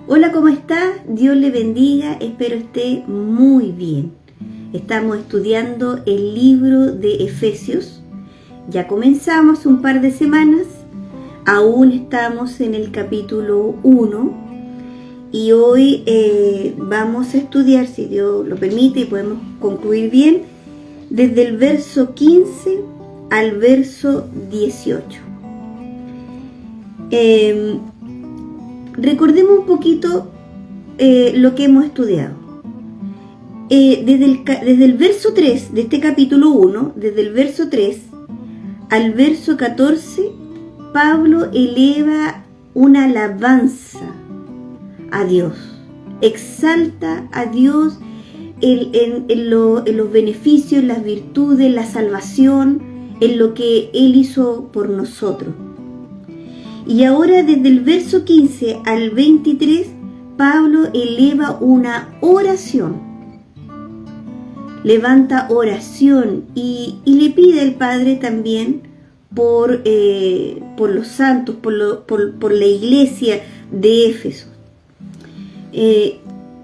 Hola, ¿cómo está? Dios le bendiga, espero esté muy bien. Estamos estudiando el libro de Efesios. Ya comenzamos un par de semanas, aún estamos en el capítulo 1 y hoy vamos a estudiar, si Dios lo permite y podemos concluir bien, desde el verso 15 al verso 18. Recordemos un poquito lo que hemos estudiado. Desde el verso 3 de este capítulo 1, desde el verso 3 al verso 14, Pablo eleva una alabanza a Dios, exalta a Dios en los beneficios, las virtudes, la salvación, en lo que Él hizo por nosotros. Y ahora desde el verso 15 al 23, Pablo eleva una oración. Levanta oración y le pide al Padre también por los santos, por la iglesia de Éfeso.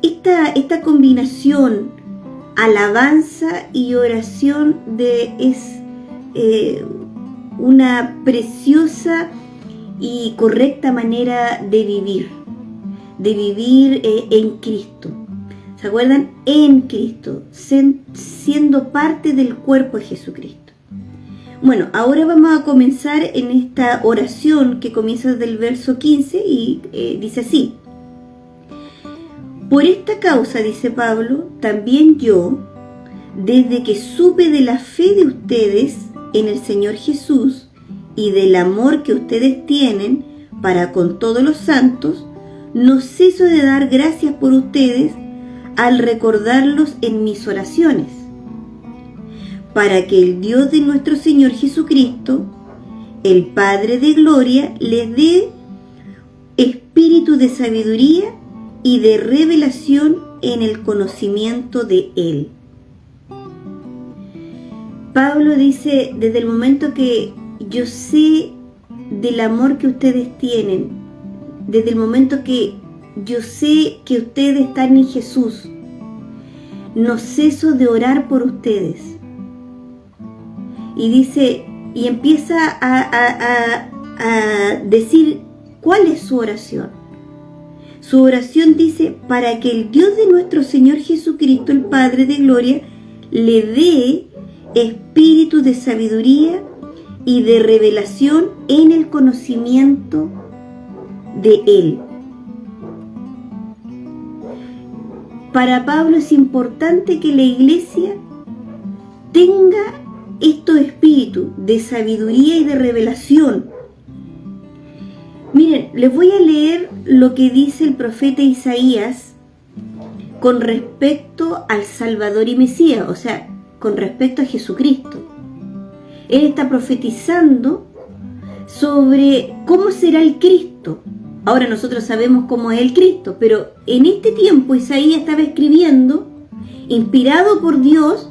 Esta combinación, alabanza y oración, es una preciosa y correcta manera de vivir en Cristo. ¿Se acuerdan? En Cristo, siendo parte del cuerpo de Jesucristo. Bueno, ahora vamos a comenzar en esta oración que comienza desde el verso 15 y dice así: por esta causa, dice Pablo, también yo, desde que supe de la fe de ustedes en el Señor Jesús y del amor que ustedes tienen para con todos los santos, no ceso de dar gracias por ustedes al recordarlos en mis oraciones, para que el Dios de nuestro Señor Jesucristo, el Padre de gloria, les dé espíritu de sabiduría y de revelación en el conocimiento de Él. Pablo dice, desde el momento que yo sé del amor que ustedes tienen, desde el momento que yo sé que ustedes están en Jesús, no ceso de orar por ustedes. Y dice, y empieza a decir cuál es su oración. Su oración dice, para que el Dios de nuestro Señor Jesucristo, el Padre de gloria, le dé espíritu de sabiduría y de revelación en el conocimiento de Él. Para Pablo es importante que la iglesia tenga estos espíritus de sabiduría y de revelación. Miren, les voy a leer lo que dice el profeta Isaías con respecto al Salvador y Mesías, o sea, con respecto a Jesucristo. Él está profetizando sobre cómo será el Cristo. Ahora nosotros sabemos cómo es el Cristo, pero en este tiempo Isaías estaba escribiendo, inspirado por Dios,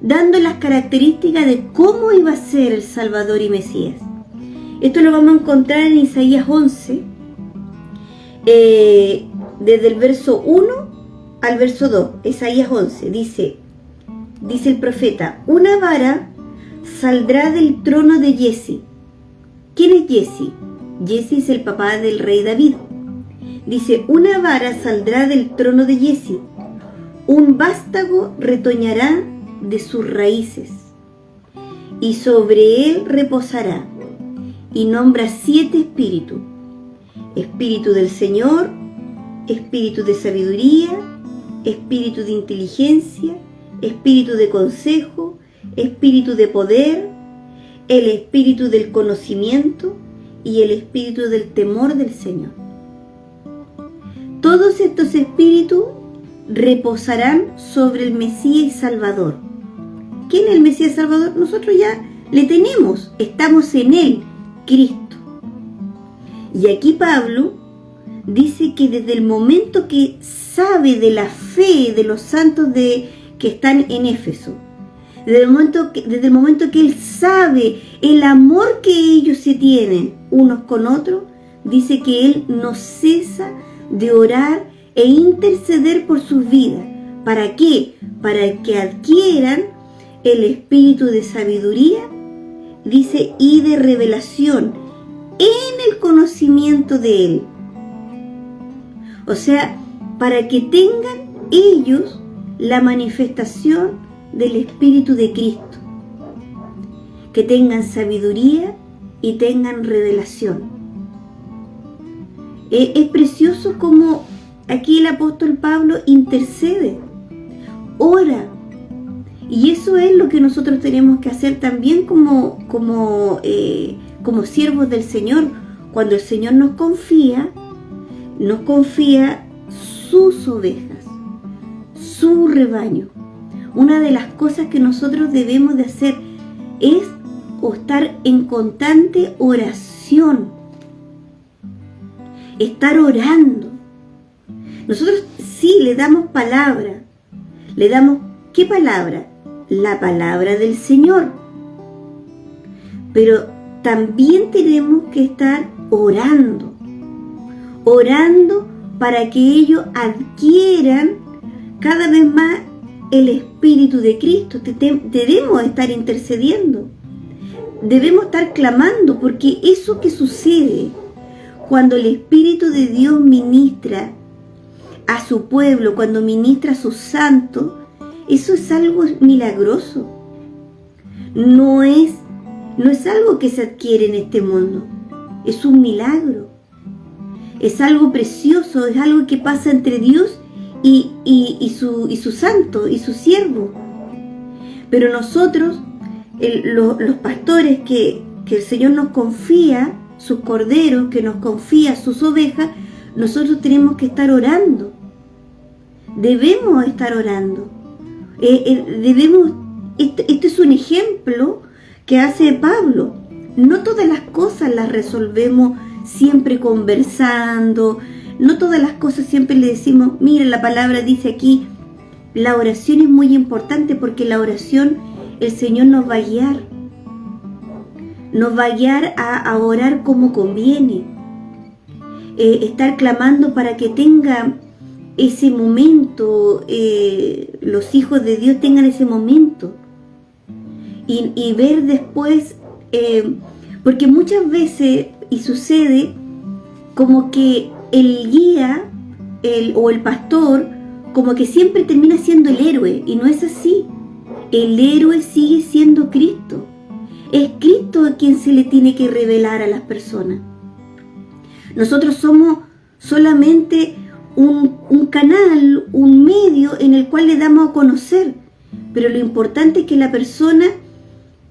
dando las características de cómo iba a ser el Salvador y Mesías. Esto lo vamos a encontrar en Isaías 11, desde el verso 1 al verso 2. Isaías 11 dice el profeta, una vara saldrá del trono de Jesse. ¿Quién es Jesse? Jesse es el papá del rey David. Dice, una vara saldrá del trono de Jesse, un vástago retoñará de sus raíces, y sobre él reposará, y nombra 7 espíritus: espíritu del Señor, espíritu de sabiduría, espíritu de inteligencia, espíritu de consejo, espíritu de poder, el espíritu del conocimiento y el espíritu del temor del Señor. Todos estos espíritus reposarán sobre el Mesías y Salvador. ¿Quién es el Mesías y Salvador? Nosotros ya le tenemos, estamos en Él, Cristo. Y aquí Pablo dice que desde el momento que sabe de la fe de los santos que están en Éfeso, desde el momento que él sabe el amor que ellos se tienen unos con otros, dice que Él no cesa de orar e interceder por sus vidas. ¿Para qué? Para que adquieran el espíritu de sabiduría, dice, y de revelación en el conocimiento de Él. O sea, para que tengan ellos la manifestación del Espíritu de Cristo. Que tengan sabiduría y tengan revelación. Es precioso como aquí el apóstol Pablo intercede, ora. Y eso es lo que nosotros tenemos que hacer también como siervos del Señor. Cuando el Señor nos confía sus ovejas, su rebaño. Una de las cosas que nosotros debemos de hacer es estar en constante oración, estar orando. Nosotros sí le damos palabra, le damos, ¿qué palabra? La palabra del Señor. Pero también tenemos que estar orando para que ellos adquieran cada vez más el Espíritu de Cristo. Debemos estar intercediendo, debemos estar clamando, porque eso que sucede cuando el Espíritu de Dios ministra a su pueblo, cuando ministra a sus santos, eso es algo milagroso. No es algo que se adquiere en este mundo, es un milagro. Es algo precioso, es algo que pasa entre Dios y su santo, y su siervo. Pero nosotros, los pastores que el Señor nos confía, sus corderos, que nos confía sus ovejas, nosotros tenemos que estar orando. Debemos estar orando. Este es un ejemplo que hace Pablo. No todas las cosas las resolvemos siempre conversando, no todas las cosas siempre le decimos, mira, la palabra dice aquí. La oración es muy importante, porque la oración el Señor nos va a guiar a orar como conviene, estar clamando para que tenga ese momento, los hijos de Dios tengan ese momento, y ver después, porque muchas veces, y sucede como que el guía o el pastor como que siempre termina siendo el héroe, y no es así. El héroe sigue siendo Cristo. Es Cristo a quien se le tiene que revelar a las personas. Nosotros somos solamente un canal, un medio en el cual le damos a conocer, pero lo importante es que la persona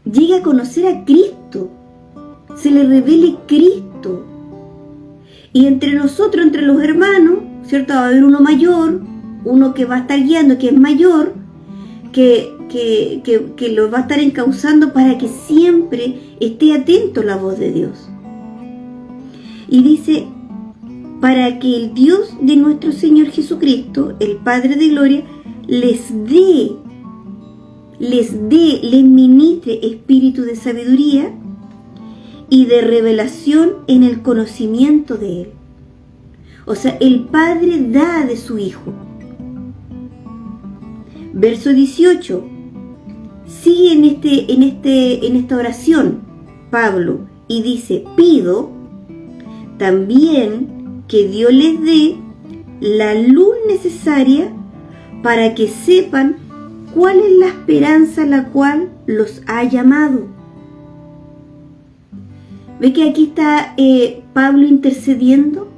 llegue a conocer a Cristo, se le revele Cristo. Y entre nosotros, entre los hermanos, ¿cierto? Va a haber uno mayor, uno que va a estar guiando, que es mayor, que lo va a estar encauzando para que siempre esté atento a la voz de Dios. Y dice, para que el Dios de nuestro Señor Jesucristo, el Padre de Gloria, les ministre espíritu de sabiduría y de revelación en el conocimiento de Él. O sea, el Padre da de su Hijo. Verso 18. Sigue en esta oración Pablo y dice, pido también que Dios les dé la luz necesaria para que sepan cuál es la esperanza a la cual los ha llamado. ¿Ve que aquí está Pablo intercediendo?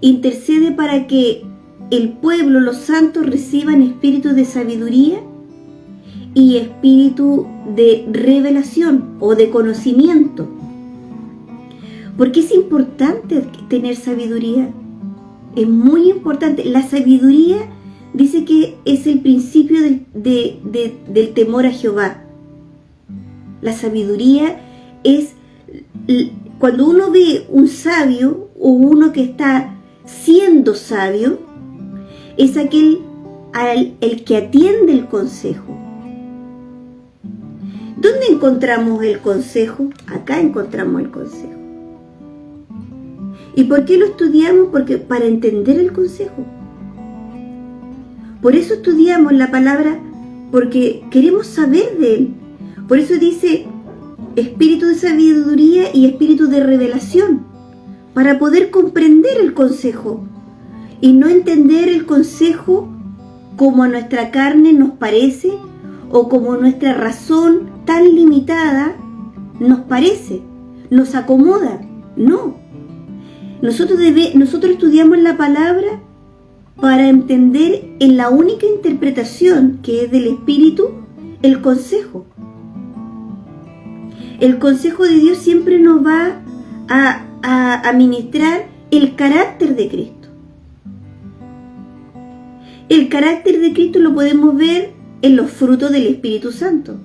Intercede para que el pueblo, los santos, reciban espíritu de sabiduría y espíritu de revelación o de conocimiento. Porque es importante tener sabiduría. Es muy importante. La sabiduría dice que es el principio del temor a Jehová. La sabiduría es cuando uno ve un sabio o uno que está siendo sabio, es aquel el que atiende el consejo. ¿Dónde encontramos el consejo? Acá encontramos el consejo. ¿Y por qué lo estudiamos? Porque para entender el consejo. Por eso estudiamos la palabra, porque queremos saber de Él. Por eso dice espíritu de sabiduría y espíritu de revelación, para poder comprender el consejo y no entender el consejo como a nuestra carne nos parece o como nuestra razón tan limitada nos parece, nos acomoda. No. Nosotros estudiamos la palabra para entender en la única interpretación que es del Espíritu el consejo. El consejo de Dios siempre nos va a ministrar el carácter de Cristo. El carácter de Cristo lo podemos ver en los frutos del Espíritu Santo.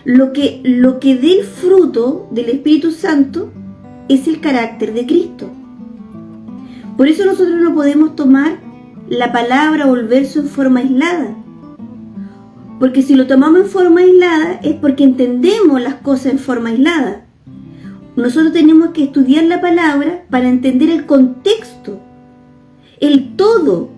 Lo que dé el fruto del Espíritu Santo es el carácter de Cristo. Por eso nosotros no podemos tomar la palabra o el verso en forma aislada. Porque si lo tomamos en forma aislada es porque entendemos las cosas en forma aislada. Nosotros tenemos que estudiar la palabra para entender el contexto, el todo,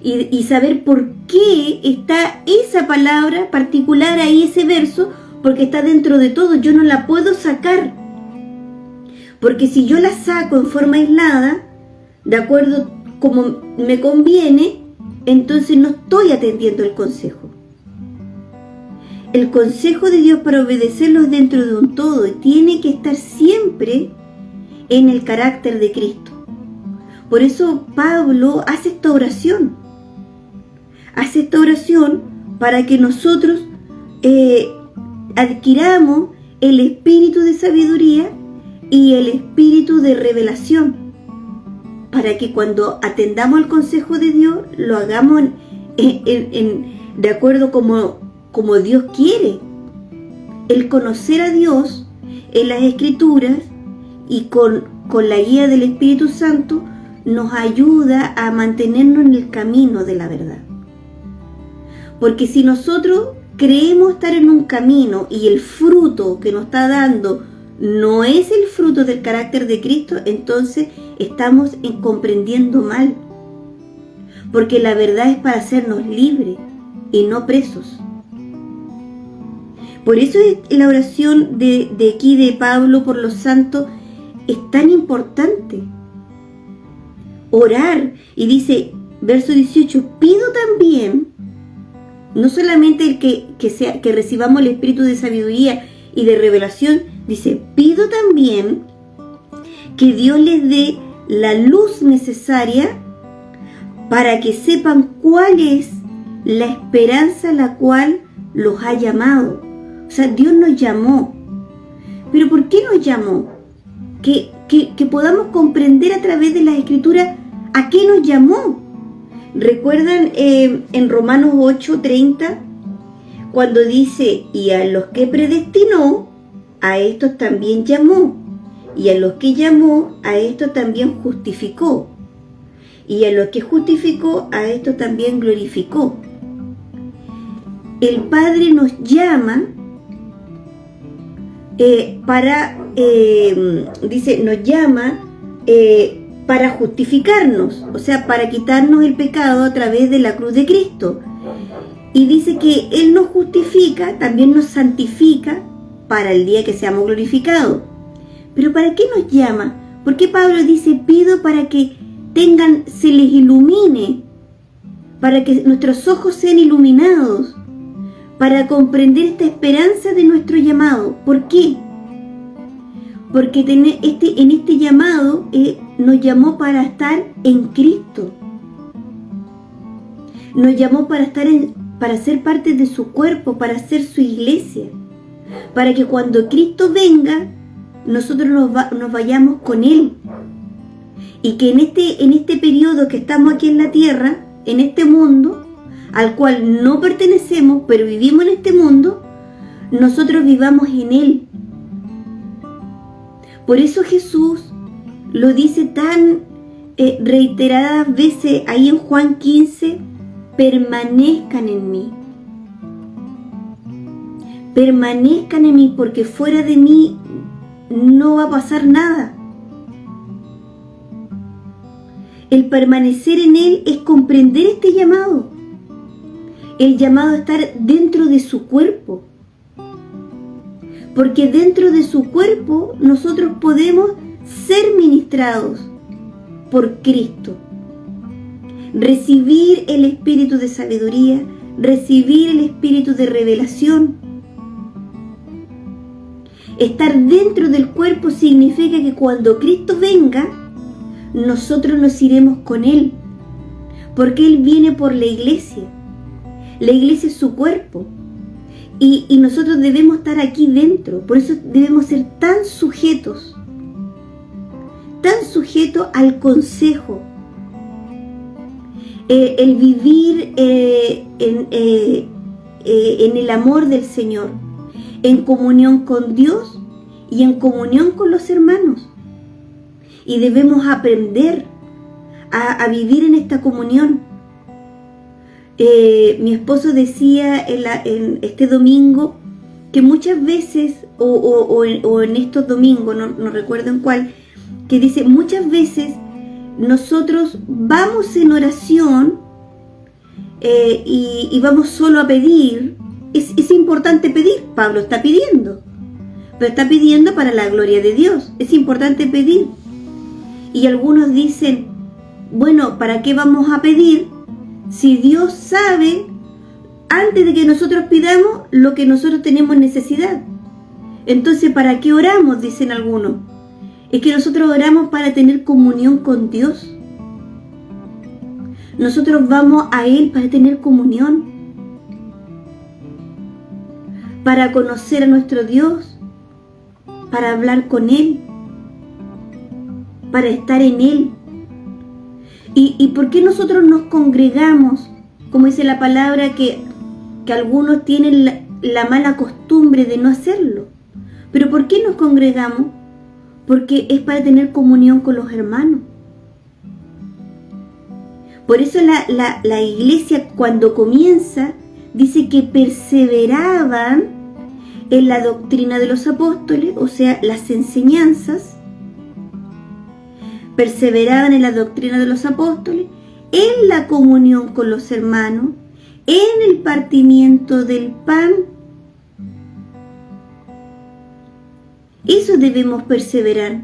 y saber por qué está esa palabra particular ahí, ese verso, porque está dentro de todo. Yo no la puedo sacar, porque si yo la saco en forma aislada, de acuerdo como me conviene, entonces no estoy atendiendo el consejo. El consejo de Dios para obedecerlo es dentro de un todo y tiene que estar siempre en el carácter de Cristo. Por eso Pablo hace esta oración. Hace esta oración para que nosotros adquiramos el espíritu de sabiduría y el espíritu de revelación, para que cuando atendamos el consejo de Dios lo hagamos de acuerdo como Dios quiere. El conocer a Dios en las Escrituras y con la guía del Espíritu Santo nos ayuda a mantenernos en el camino de la verdad. Porque si nosotros creemos estar en un camino y el fruto que nos está dando no es el fruto del carácter de Cristo, entonces estamos comprendiendo mal. Porque la verdad es para hacernos libres y no presos. Por eso la oración de aquí de Pablo por los santos es tan importante. Orar, y dice, verso 18, pido también, no solamente el que recibamos el espíritu de sabiduría y de revelación, dice, pido también que Dios les dé la luz necesaria para que sepan cuál es la esperanza a la cual los ha llamado. O sea, Dios nos llamó. ¿Pero por qué nos llamó? Que podamos comprender a través de las Escrituras a qué nos llamó. ¿Recuerdan en Romanos 8:30? Cuando dice, y a los que predestinó, a estos también llamó. Y a los que llamó, a estos también justificó. Y a los que justificó, a estos también glorificó. El Padre nos llama nos llama para justificarnos, o sea, para quitarnos el pecado a través de la cruz de Cristo. Y dice que Él nos justifica, también nos santifica para el día que seamos glorificados. ¿Pero para qué nos llama? Porque Pablo dice, pido para que se les ilumine, para que nuestros ojos sean iluminados, para comprender esta esperanza de nuestro llamado. ¿Por qué? Porque en este llamado nos llamó para estar en Cristo. Nos llamó para ser parte de su cuerpo, para ser su iglesia. Para que cuando Cristo venga, nosotros nos vayamos con Él. Y que en este periodo que estamos aquí en la tierra, en este mundo, al cual no pertenecemos, pero vivimos en este mundo, nosotros vivamos en Él. Por eso Jesús lo dice tan reiteradas veces ahí en Juan 15, permanezcan en mí. Permanezcan en mí, porque fuera de mí no va a pasar nada. El permanecer en Él es comprender este llamado. El llamado a estar dentro de su cuerpo. Porque dentro de su cuerpo nosotros podemos ser ministrados por Cristo. Recibir el espíritu de sabiduría, recibir el espíritu de revelación. Estar dentro del cuerpo significa que cuando Cristo venga, nosotros nos iremos con Él, porque Él viene por la iglesia. La iglesia es su cuerpo y nosotros debemos estar aquí dentro. Por eso debemos ser tan sujetos al consejo, el vivir en el amor del Señor, en comunión con Dios y en comunión con los hermanos. Y debemos aprender a vivir en esta comunión. Mi esposo decía en este domingo que muchas veces, o en estos domingos, no recuerdo en cuál, que dice, muchas veces nosotros vamos en oración y vamos solo a pedir. Es importante pedir, Pablo está pidiendo, pero está pidiendo para la gloria de Dios. Es importante pedir. Y algunos dicen, bueno, ¿para qué vamos a pedir si Dios sabe, antes de que nosotros pidamos, lo que nosotros tenemos necesidad? Entonces, ¿para qué oramos? Dicen algunos. Es que nosotros oramos para tener comunión con Dios. Nosotros vamos a Él para tener comunión, para conocer a nuestro Dios, para hablar con Él, para estar en Él. ¿Y por qué nosotros nos congregamos? Como dice la palabra, que algunos tienen la mala costumbre de no hacerlo. ¿Pero por qué nos congregamos? Porque es para tener comunión con los hermanos. Por eso la iglesia, cuando comienza, dice que perseveraban en la doctrina de los apóstoles, o sea, las enseñanzas. Perseveraban en la doctrina de los apóstoles, en la comunión con los hermanos, en el partimiento del pan. Eso debemos perseverar,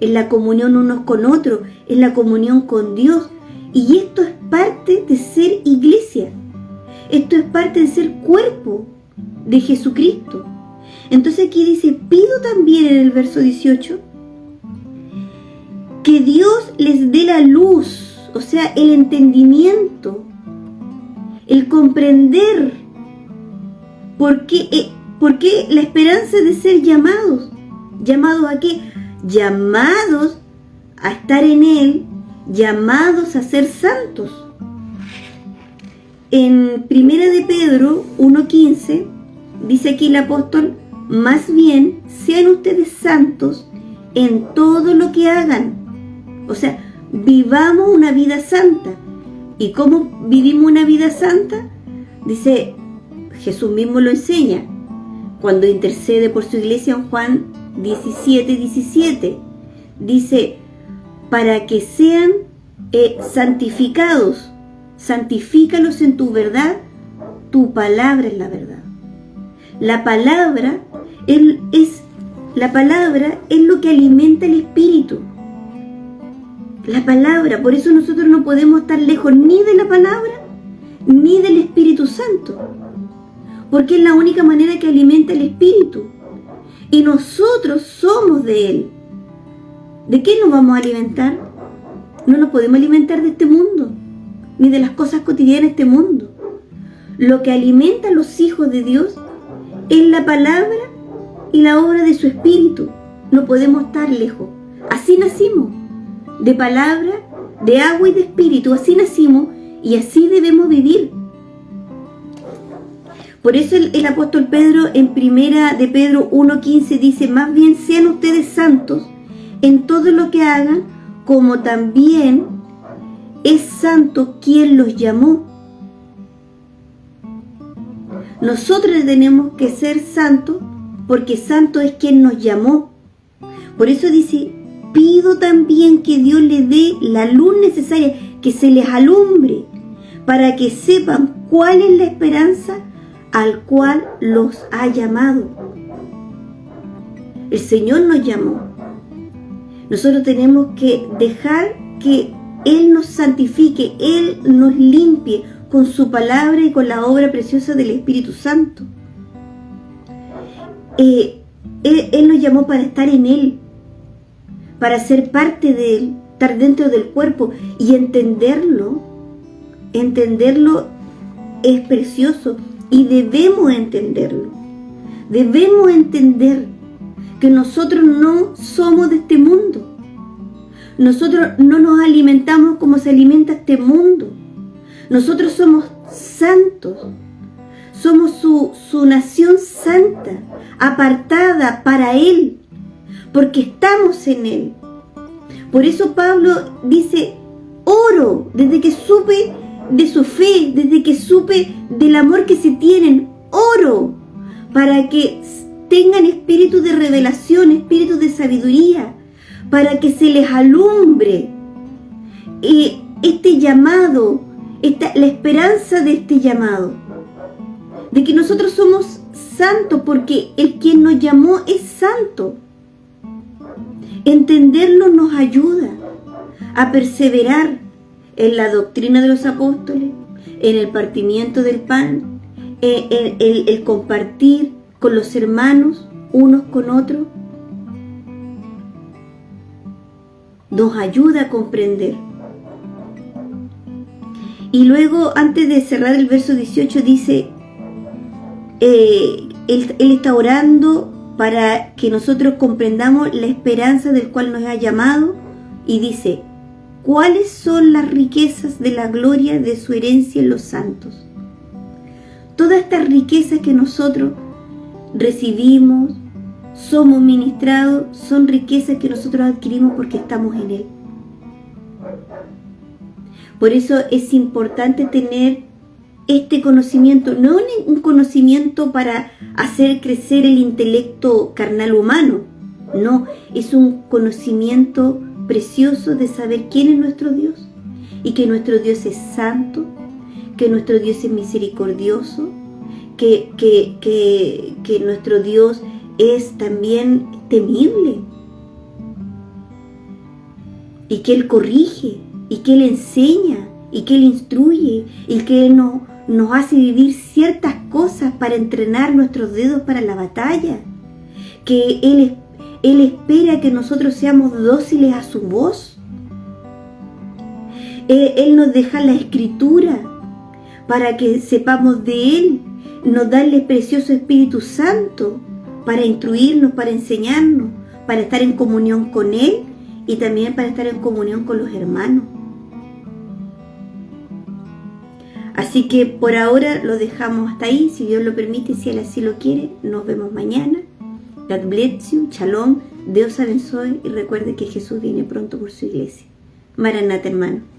en la comunión unos con otros, en la comunión con Dios. Y esto es parte de ser iglesia. Esto es parte de ser cuerpo de Jesucristo. Entonces aquí dice, pido también en el verso 18, que Dios les dé la luz, o sea, el entendimiento, el comprender por qué la esperanza de ser llamados. ¿Llamados a qué? Llamados a estar en Él, llamados a ser santos. En 1 de Pedro 1:15 dice aquí el apóstol, más bien sean ustedes santos en todo lo que hagan. O sea, vivamos una vida santa. ¿Y cómo vivimos una vida santa? Dice, Jesús mismo lo enseña cuando intercede por su iglesia en Juan 17:17. Dice, para que sean santificados, santifícalos en tu verdad, tu palabra es la verdad. La palabra es lo que alimenta el espíritu. La palabra, por eso nosotros no podemos estar lejos ni de la palabra ni del Espíritu Santo, porque es la única manera que alimenta el espíritu y nosotros somos de Él. ¿De qué nos vamos a alimentar? No nos podemos alimentar de este mundo ni de las cosas cotidianas de este mundo. Lo que alimenta a los hijos de Dios es la palabra y la obra de su espíritu. No podemos estar lejos. Así nacimos, de palabra, de agua y de espíritu. Así nacimos y así debemos vivir. Por eso el apóstol Pedro en 1 de Pedro 1:15 dice, más bien sean ustedes santos en todo lo que hagan, como también es santo quien los llamó. Nosotros tenemos que ser santos porque santo es quien nos llamó. Por eso dice pido también que Dios les dé la luz necesaria, que se les alumbre, para que sepan cuál es la esperanza al cual los ha llamado. El Señor nos llamó. Nosotros tenemos que dejar que Él nos santifique, Él nos limpie con su palabra y con la obra preciosa del Espíritu Santo. Él nos llamó para estar en Él, para ser parte de Él, estar dentro del cuerpo y entenderlo. Entenderlo es precioso y debemos entenderlo. Debemos entender que nosotros no somos de este mundo. Nosotros no nos alimentamos como se alimenta este mundo. Nosotros somos santos. Somos su nación santa, apartada para Él, porque estamos en Él. Por eso Pablo dice, oro desde que supe de su fe, desde que supe del amor que se tienen, oro para que tengan espíritu de revelación, espíritu de sabiduría, para que se les alumbre este llamado, la esperanza de este llamado, de que nosotros somos santos porque el quien nos llamó es santo. Entenderlo nos ayuda a perseverar en la doctrina de los apóstoles, en el partimiento del pan, el compartir con los hermanos unos con otros. Nos ayuda a comprender. Y luego, antes de cerrar el verso 18, dice, él está orando para que nosotros comprendamos la esperanza del cual nos ha llamado, y dice, ¿cuáles son las riquezas de la gloria de su herencia en los santos? Todas estas riquezas que nosotros recibimos, somos ministrados, son riquezas que nosotros adquirimos porque estamos en Él. Por eso es importante tener este conocimiento, no un conocimiento para hacer crecer el intelecto carnal humano, no, es un conocimiento precioso de saber quién es nuestro Dios y que nuestro Dios es santo, que nuestro Dios es misericordioso, que nuestro Dios es también temible y que Él corrige y que Él enseña y que Él instruye y que Él nos hace vivir ciertas cosas para entrenar nuestros dedos para la batalla, que Él espera que nosotros seamos dóciles a su voz. Él nos deja la Escritura para que sepamos de Él, nos da el precioso Espíritu Santo para instruirnos, para enseñarnos, para estar en comunión con Él y también para estar en comunión con los hermanos. Así que por ahora lo dejamos hasta ahí, si Dios lo permite, si Él así lo quiere. Nos vemos mañana. God bless you, shalom, Dios abençoe y recuerde que Jesús viene pronto por su iglesia. Maranata, hermano.